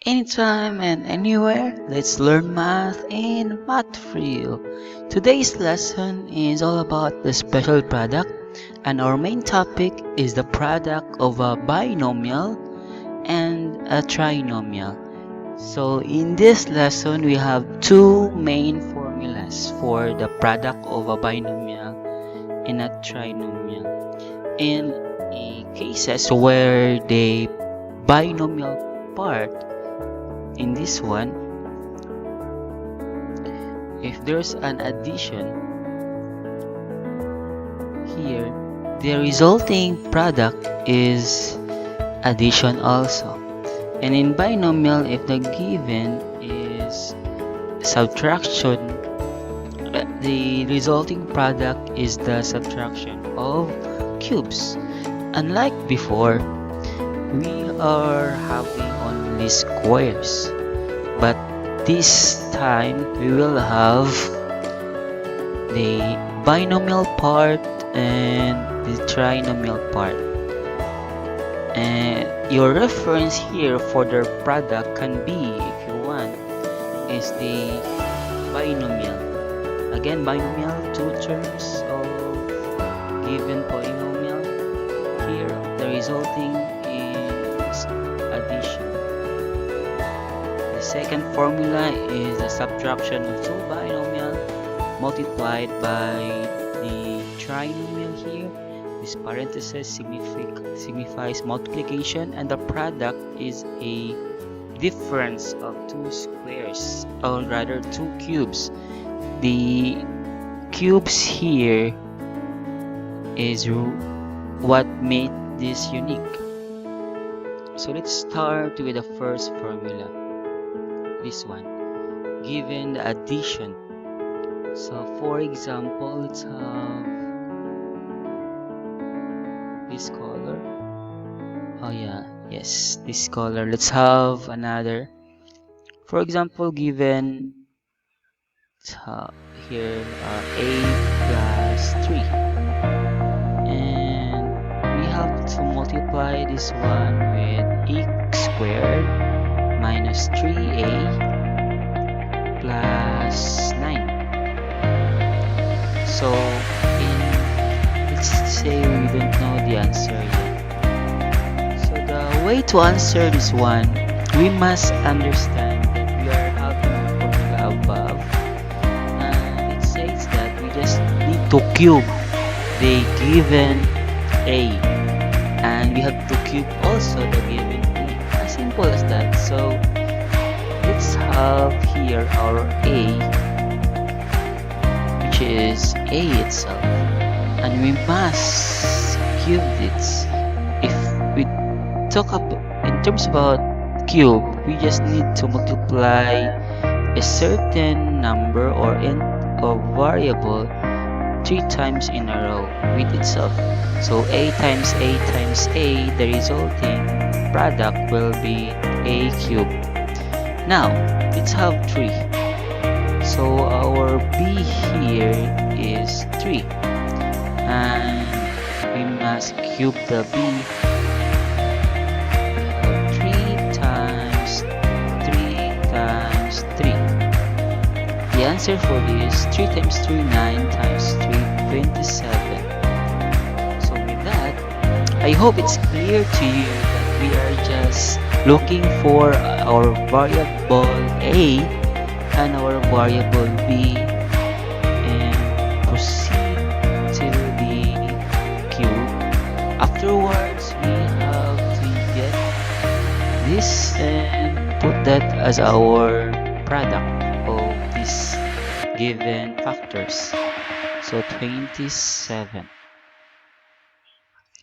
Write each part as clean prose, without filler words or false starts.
Anytime and anywhere, let's learn math in Mathfril. Today's lesson is all about the special product, and our main topic is the product of a binomial and a trinomial. So in this lesson, we have two main formulas for the product of a binomial and a trinomial. In cases where the binomial part in this one, if there's an addition here, the resulting product is addition also. And in binomial, if the given is subtraction, the resulting product is the subtraction of cubes. Unlike before, we are having only squares, but this time we will have the binomial part and the trinomial part. And your reference here for the product can be, if you want, is the binomial. Again, binomial, two terms of given polynomial. Here, the resulting is addition. The second formula is the subtraction of two binomial multiplied by the trinomial here. This parenthesis signifies multiplication, and the product is a difference of two squares, or rather two cubes. The cubes here is what made this unique. So let's start with the first formula, this one, given the addition. So for example, let's have this color. This color. Let's have another. For example, given here a plus 3, and we have to multiply this one with x squared minus 3a plus 9. So let's say we don't know the answer yet. So the way to answer this one, we must understand that we are having the formula above, and it says that we just need to cube the given a, and we have to cube also the given b. As simple as that. So let's have here our a, which is a itself, and we must cube this. If we talk about in terms about cube, we just need to multiply a certain number or variable 3 times in a row with itself. So a times a times a, the resulting product will be a cube. Now let's have 3. So our b here is 3, and we must cube the b. 3 times 3 times 3. The answer for this, 3 times 3, 9 times 3, 27. So with that, I hope it's clear to you that we are just looking for our variable a and our variable b, and proceed to the cube. Afterwards, we have to get this and put that as our product of these given factors. So 27.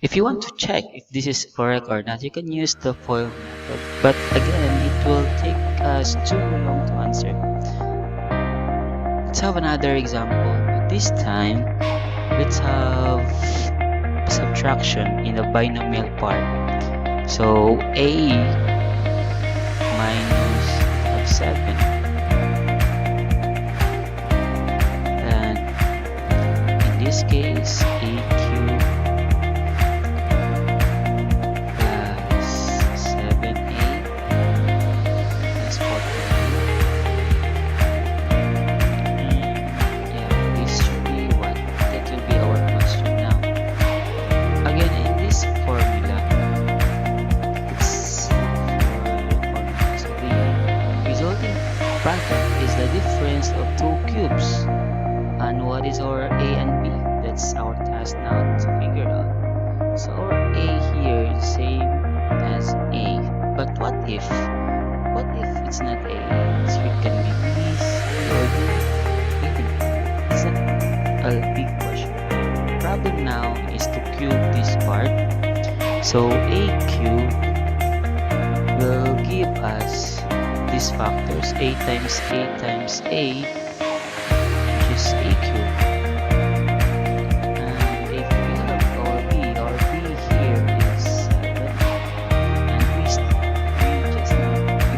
If you want to check if this is correct or not, you can use the FOIL method, but again, it will take us too long to answer. Let's have another example. This time, let's have subtraction in the binomial part. So a minus 7, and in this case a cube plus 7a difference of two cubes. And what is our A and B? That's our task now to figure out. So our A here is the same as A. But what if? What if it's not A? It can be B, C, or D, even E. It's not a big question. The problem now is to cube this part. So A cube will give us these factors. A times A times A, which is A cube. And if we have our B here is 7. And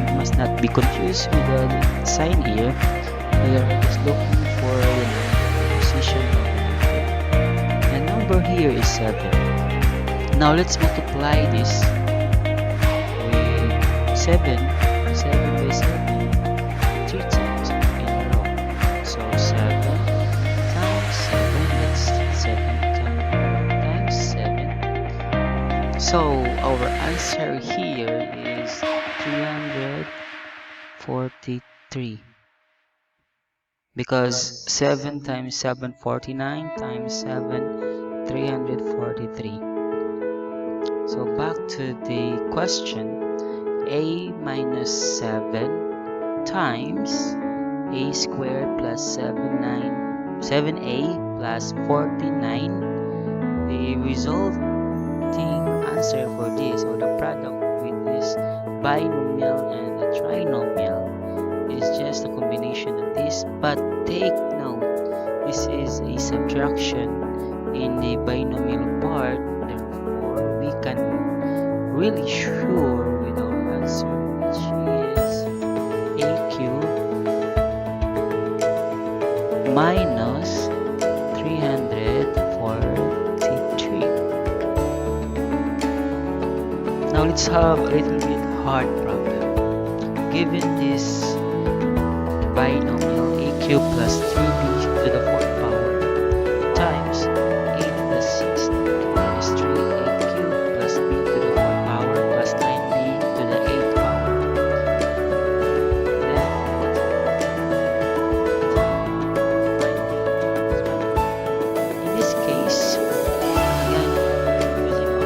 we must not be confused with the sign here. We are just looking for the position of the number. The number here is 7. Now let's multiply this with 7 by 7, 3 times in a row. So 7 times 7, that's 7 times 7. So our answer here is 343. Because 7 times 7, 49 times 7, 343. So back to the question, A minus 7 times A squared plus 7A plus 49. The resulting answer for this, or the product with this binomial and a trinomial, is just a combination of this. But take note, this is a subtraction in a binomial part. Therefore, we can really sure with our answer, which is A cube minus 343. Now let's have a little bit hard problem. Given this binomial A cube plus 3B to the 4th power times 8 plus 6 minus 3A cube plus B to the 4th power plus 9B to the 8th power. Then in this case, again, using our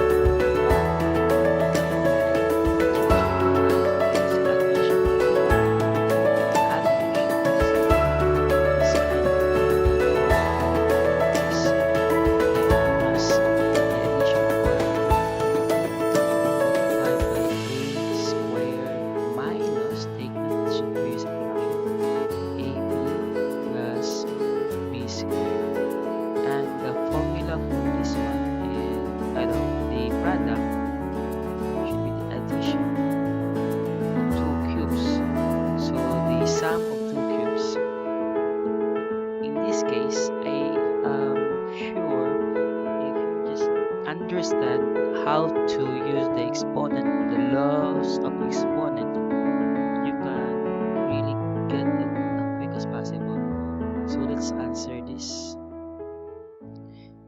understand how to use the exponent, the laws of exponent, you can really get it as quick as possible. So let's answer this.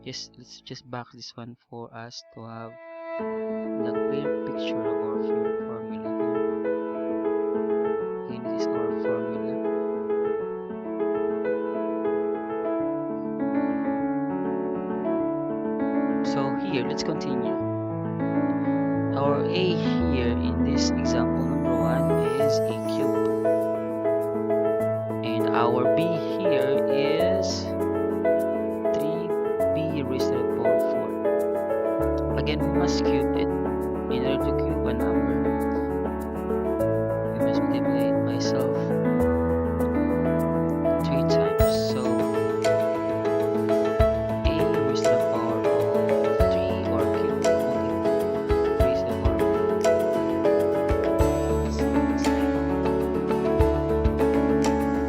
Let's just back this one for us to have the clear picture of our formula here. And this is our formula. So here, let's continue. Our A here in this example number 1 is A cube. And our B here is 3B raised to the power 4. Again, we must cube it. In order to cube a number, we must multiply it by itself 3 times. So A raised to the power of 3 or cube raised to the power of 4.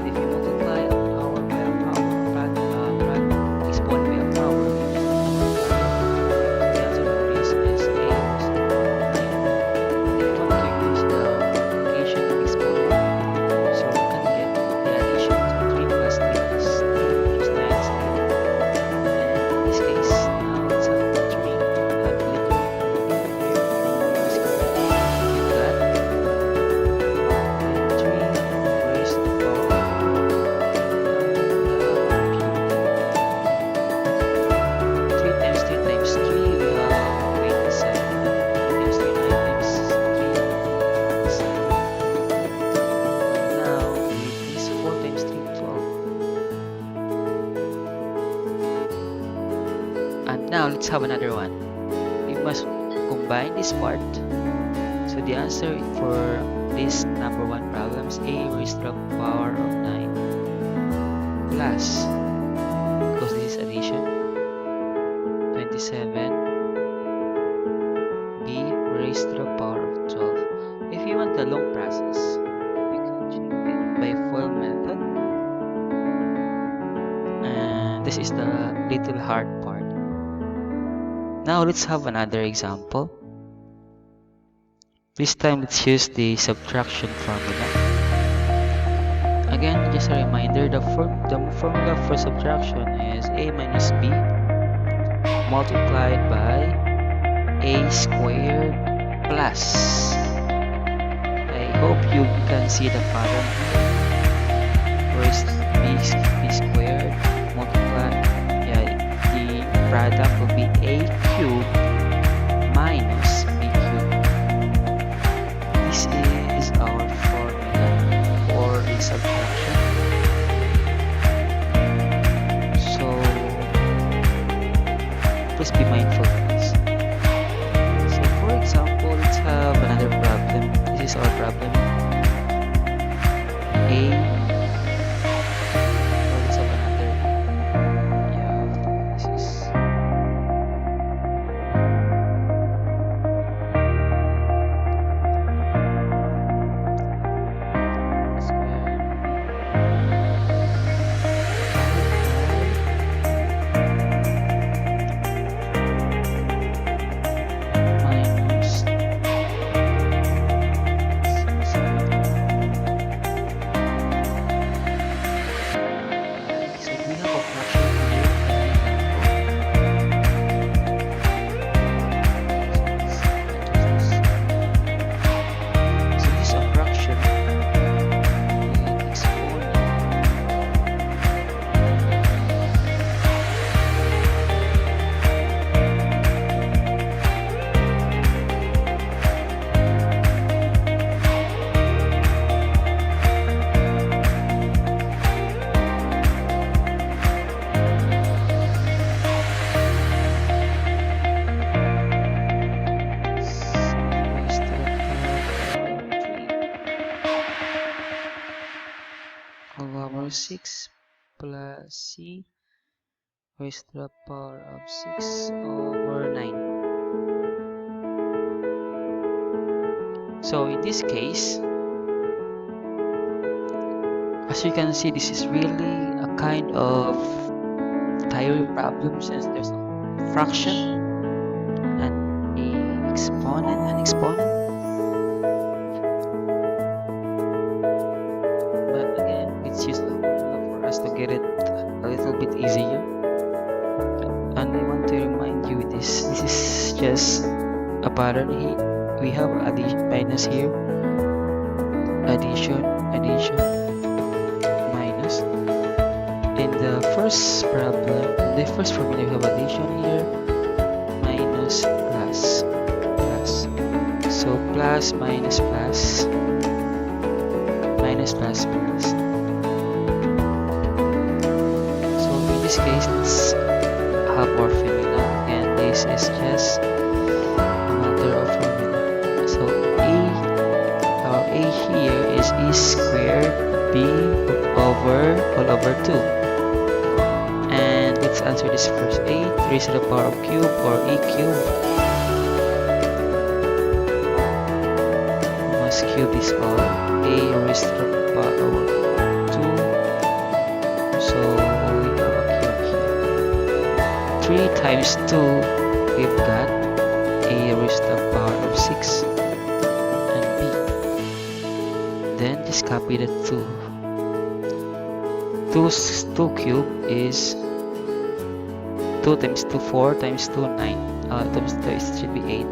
If you multiply our by a power, exponent by a power, the answer for this is A raised to the power of 9. If you want to use the multiplication of exponent, let's have another one. We must combine this part. So the answer for this number 1 problem is a raised to the power of 9 plus, because this is addition, 27 b raised to the power of 12. If you want the long process, you can check it by FOIL method. And this is the little hard part. Now let's have another example. This time let's use the subtraction formula. Again, just a reminder, the formula for subtraction is a minus b multiplied by a squared plus. I hope you can see the pattern here. First b squared multiplied, the product will be a cubed minus b cubed. This is our formula for the subtraction. So please be mindful of this. So for example, let's have another problem. This is our problem. Over 6 plus c raised to the power of 6 over 9. So in this case, as you can see, this is really a kind of tiring problem since there's a fraction and an exponent. But again, let's use the formula for us to get it a little bit easier. And I want to remind you this is just a pattern here. We have addition minus here, addition, minus. In the first problem, in the first formula, we have addition here, minus, plus. So plus, minus, plus, minus, plus, plus. So in this case, let's have our formula, and this is just a matter of formula. So our a here is e squared b all over 2. And let's answer this first. A raised to the power of cube, or a cube. We must cube this all. A raised to the power of 2. So we have a cube here. 3 times 2, we've got a raised to the power of 6 and b. Then just copy the 2. 2 cube is 2 times 2, 4 times 2, 9. Times 2 it should be 8.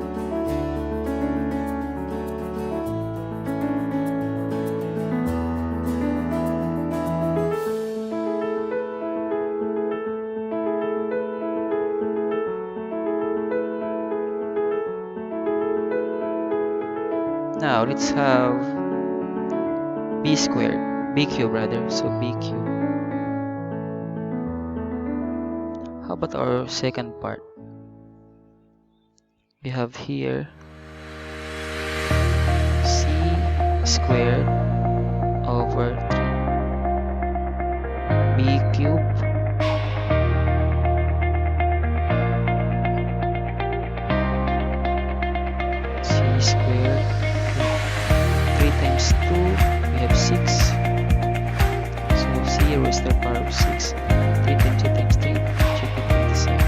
Now let's have b cube rather. So b cube. How about our second part? we have here c squared over 3 b cubed c squared 3 times 2 we have 6, so c raised to the power of 6, 3 times 2 times 3 should be 27.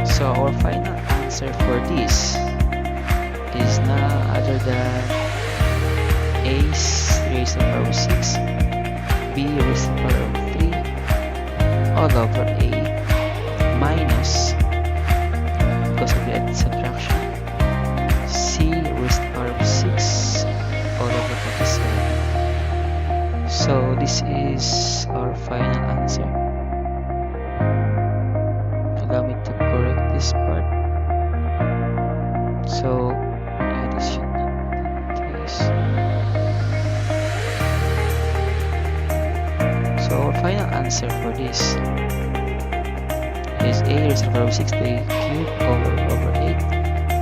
So our final answer for this is none other than a raised to the power of 6, b raised to the power of 3 all over a minus, because of the subtraction, c raised to the power of 6 all over 27. So this is our final answer. Allow me to correct this part. So this should not be the case. So our final answer for this is a raised to the power of 6 to a cube over 8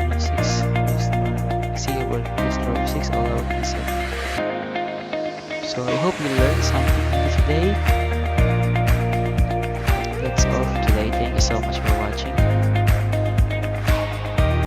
minus 6 raised to the power c over raised to the power of 6 all over 27. So I hope you learned something today.